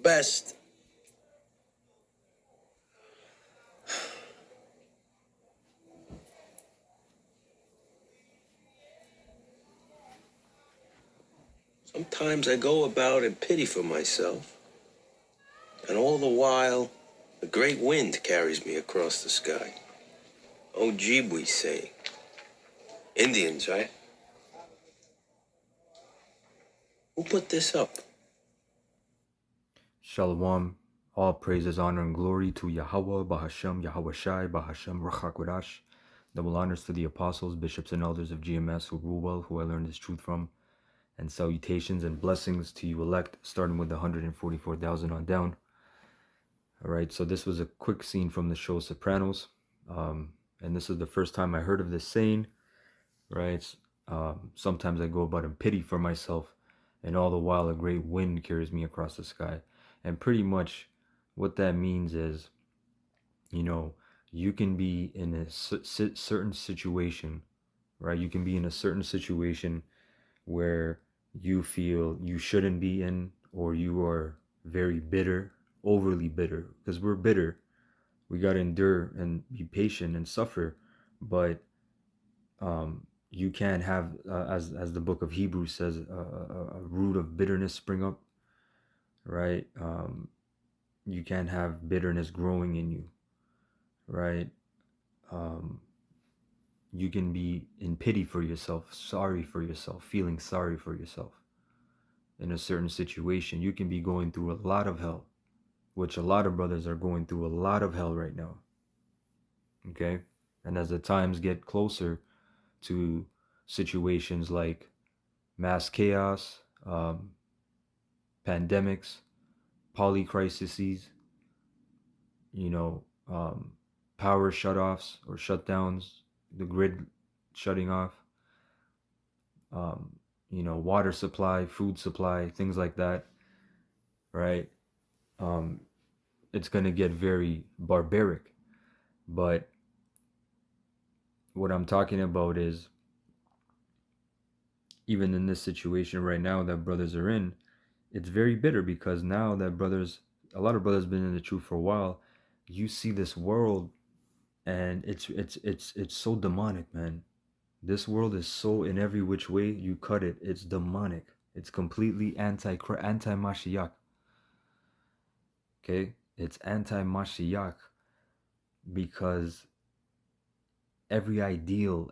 best. Sometimes I go about in pity for myself, and all the while, a great wind carries me across the sky. Ojibwe saying. Indians, right? Who put this up? Shalom. All praises, honor, and glory to Yahweh, Bahashem, Yahweh Shai, Bahashem, Rachakwadash. Double honors to the apostles, bishops, and elders of GMS who rule well, who I learned this truth from. And salutations and blessings to you elect, starting with the 144,000 on down. All right, so this was a quick scene from the show Sopranos. And this is the first time I heard of this saying, right? Sometimes I go about in pity for myself, and all the while a great wind carries me across the sky. And pretty much what that means is, you know, you can be in a certain situation, right? You can be in a certain situation where you feel you shouldn't be in, or you are very bitter, overly bitter, because we're bitter. We got to endure and be patient and suffer, but you can't have, as the book of Hebrews says, a root of bitterness spring up, right? You can't have bitterness growing in you, right? You can be in pity for yourself, sorry for yourself, feeling sorry for yourself in a certain situation. You can be going through a lot of hell, which a lot of brothers are going through a lot of hell right now. Okay? And as the times get closer to situations like mass chaos, pandemics, polycrises, you know, power shutoffs or shutdowns, the grid shutting off, you know, water supply, food supply, things like that, right? It's going to get very barbaric. But what I'm talking about is, even in this situation right now that brothers are in, it's very bitter, because now that a lot of brothers been in the truth for a while, you see this world, and it's so demonic, man. This world is so, in every which way you cut it, it's demonic. It's completely anti-Mashiach. Okay? It's anti-Mashiach, because every ideal,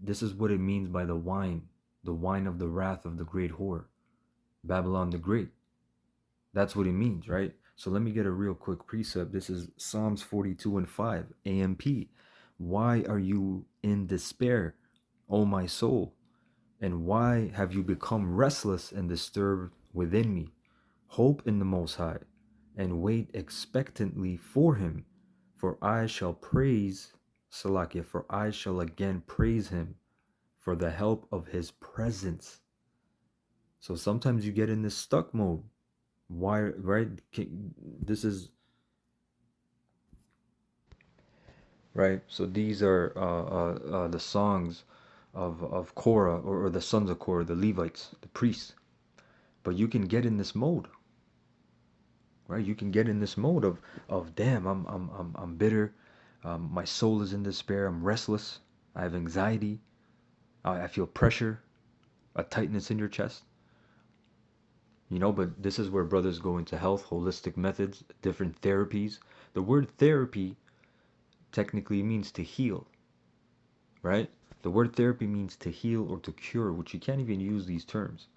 this is what it means by the wine of the wrath of the great whore, Babylon the Great. That's what it means, right? So let me get a real quick precept. This is Psalms 42 and 5, AMP. Why are you in despair, O my soul? And why have you become restless and disturbed within me? Hope in the Most High, and wait expectantly for him, for I shall praise, Salakia, for I shall again praise him for the help of his presence. So sometimes you get in this stuck mode. Why, right? This is right. So these are the songs of Korah, or the sons of Korah, the Levites, the priests. But you can get in this mode, right? You can get in this mode of damn, I'm bitter. My soul is in despair. I'm restless. I have anxiety. I feel pressure, a tightness in your chest. You know, but this is where brothers go into health, holistic methods, different therapies. The word therapy technically means to heal, right? The word therapy means to heal or to cure, which you can't even use these terms,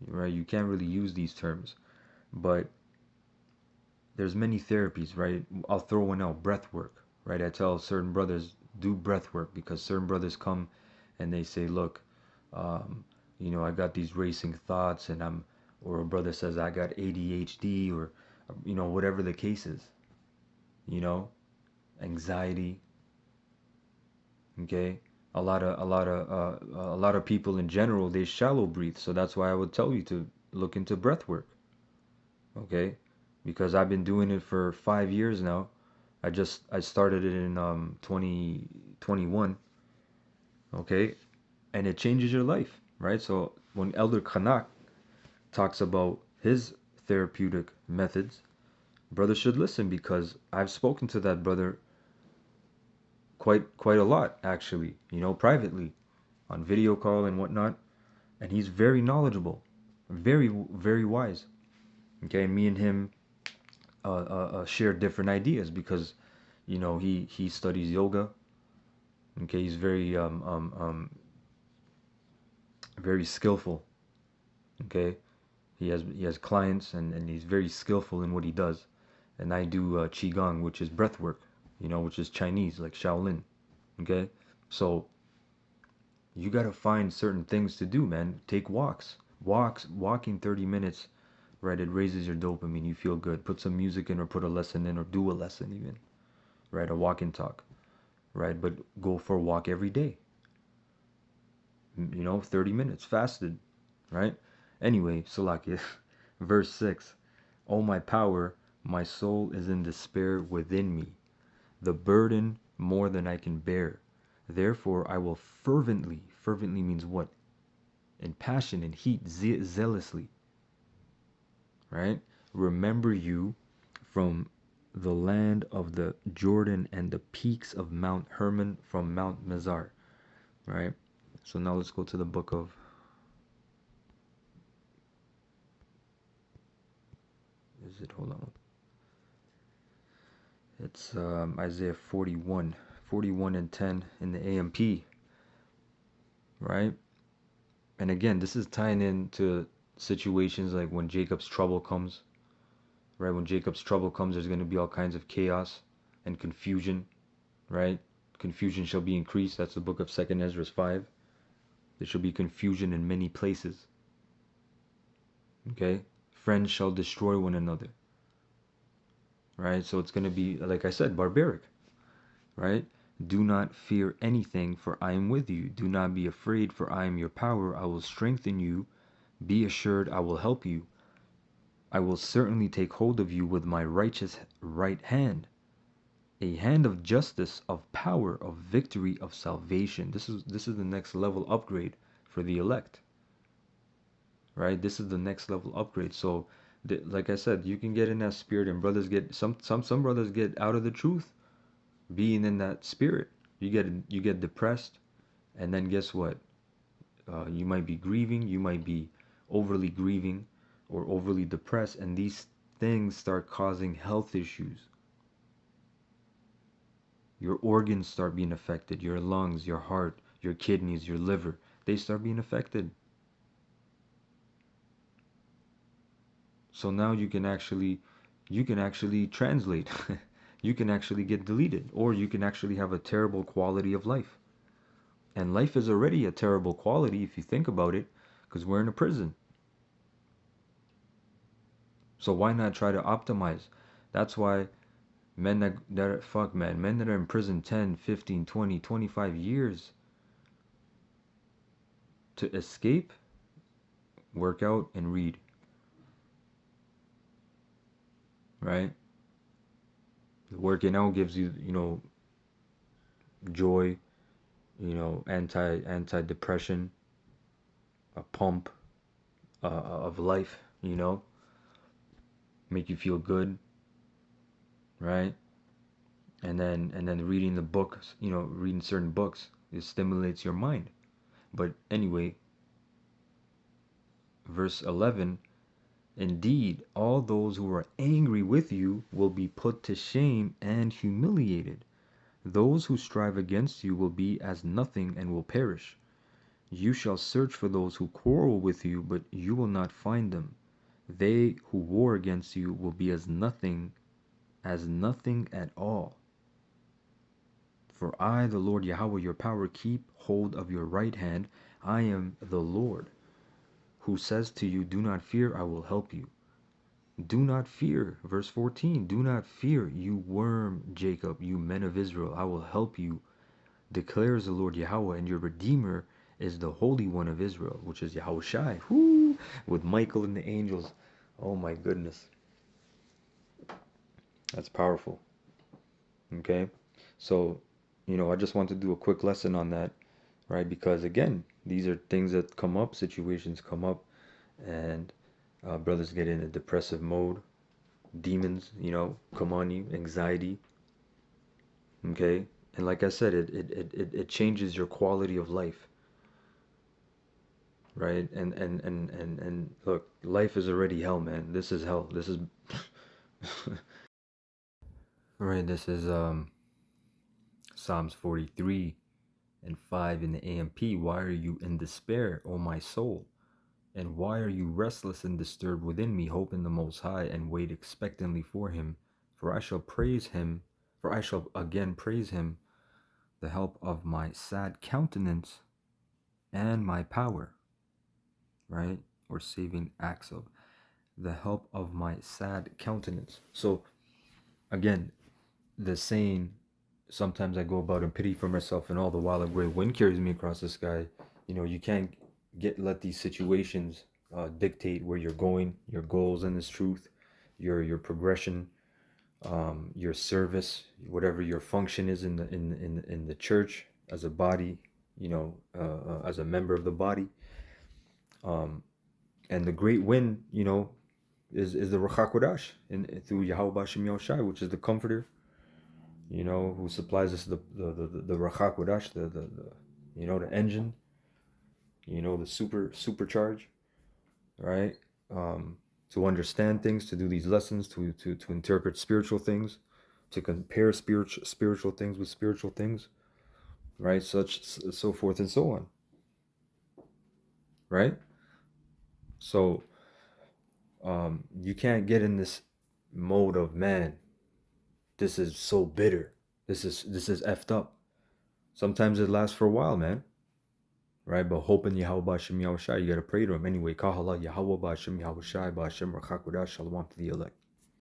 right? You can't really use these terms, but there's many therapies, right? I'll throw one out, breath work, right? I tell certain brothers, do breath work, because certain brothers come and they say, look, um, you know, I got these racing thoughts, and or a brother says, I got ADHD, or, you know, whatever the case is, you know, anxiety. Okay, a lot of people in general, they shallow breathe, so that's why I would tell you to look into breath work. Okay, because I've been doing it for 5 years now. I started it in 2021. Okay, and it changes your life, right? So when Elder Kanak talks about his therapeutic methods, brothers should listen, because I've spoken to that brother quite a lot, actually, privately, on video call and whatnot, and he's very knowledgeable, very wise. Okay, and me and him share different ideas, because he studies yoga. Okay, he's very skillful. Okay, he has clients, and he's very skillful in what he does. And I do qigong, which is breath work, which is Chinese, like Shaolin. Okay, so you got to find certain things to do, man. Take walking 30 minutes, right? It raises your dopamine. You feel good. Put some music in, or put a lesson in, or do a lesson even, right? A walk and talk, right? But go for a walk every day. 30 minutes fasted, right? Anyway, Salakia, verse 6. O my power, my soul is in despair within me, the burden more than I can bear. Therefore I will fervently means what? In passion, in heat, zealously, right? Remember you from the land of the Jordan and the peaks of Mount Hermon, from Mount Mizar, right? So now let's go to the book of, hold on. It's Isaiah 41 and 10 in the AMP, right? And again, this is tying into situations like when Jacob's trouble comes, right? When Jacob's trouble comes, there's going to be all kinds of chaos and confusion, right? Confusion shall be increased. That's the book of 2nd Ezra 5. There shall be confusion in many places. Okay? Friends shall destroy one another. Right? So it's going to be, like I said, barbaric. Right? Do not fear anything, for I am with you. Do not be afraid, for I am your power. I will strengthen you. Be assured, I will help you. I will certainly take hold of you with my righteous right hand. A hand of justice, of power, of victory, of salvation. This is the next level upgrade for the elect. Right? This is the next level upgrade. So, like I said, you can get in that spirit, and brothers get some brothers get out of the truth, being in that spirit. You get depressed, and then guess what? You might be grieving. You might be overly grieving, or overly depressed, and these things start causing health issues. Your organs start being affected. Your lungs, your heart, your kidneys, your liver, they start being affected. So now you can actually translate. You can actually get deleted, or you can actually have a terrible quality of life. And life is already a terrible quality if you think about it, because we're in a prison. So why not try to optimize? That's why men that are in prison 10, 15, 20, 25 years, to escape, work out and read. Right? Working out gives you, joy, anti-depression, a pump of life, make you feel good, right? And then reading the books, reading certain books, it stimulates your mind. But anyway, verse 11, indeed, all those who are angry with you will be put to shame and humiliated. Those who strive against you will be as nothing and will perish. You shall search for those who quarrel with you, but you will not find them. They who war against you will be as nothing at all. For I, the Lord Yahweh, your power, keep hold of your right hand. I am the Lord, who says to you, do not fear, I will help you. Do not fear. Verse 14, do not fear, you worm Jacob, you men of Israel. I will help you, declares the Lord Yahweh, and your Redeemer is the Holy One of Israel, which is Yahushai. Whoo! With Michael and the angels. Oh my goodness. That's powerful. Okay? So, I just want to do a quick lesson on that, right? Because again, these are things that come up, situations come up, and Brothers get in a depressive mode. Demons, come on you. Anxiety. Okay? And like I said, it changes your quality of life. Right? And look, life is already hell, man. This is hell. This is right, this is Psalms 43 and 5 in the AMP. Why are you in despair, O my soul? And why are you restless and disturbed within me? Hope in the Most High and wait expectantly for him. For I shall praise him, for I shall again praise him, the help of my sad countenance and my power. Right? Or saving acts of the help of my sad countenance. So again, the saying, sometimes I go about in pity for myself, and all the while a great wind carries me across the sky. You can't let these situations dictate where you're going, your goals in this truth, your progression, your service, whatever your function is in the church as a body, as a member of the body. And the great wind, is the Ruach HaKodesh through Yahweh Bashem Yahushai, which is the Comforter, who supplies us the Ruach HaKodesh, the engine, the supercharge, right? To understand things, to do these lessons, to interpret spiritual things, to compare spiritual things with spiritual things, right? So forth and so on, right? So you can't get in this mode of, man, this is so bitter, this is effed up. Sometimes it lasts for a while, man, right? But hope in Yahweh Bashem Yahushai, you gotta pray to him anyway. Kahala Yahweh Bashem Yahushai Bashem Ruach HaKodesh. Shalom to the elect.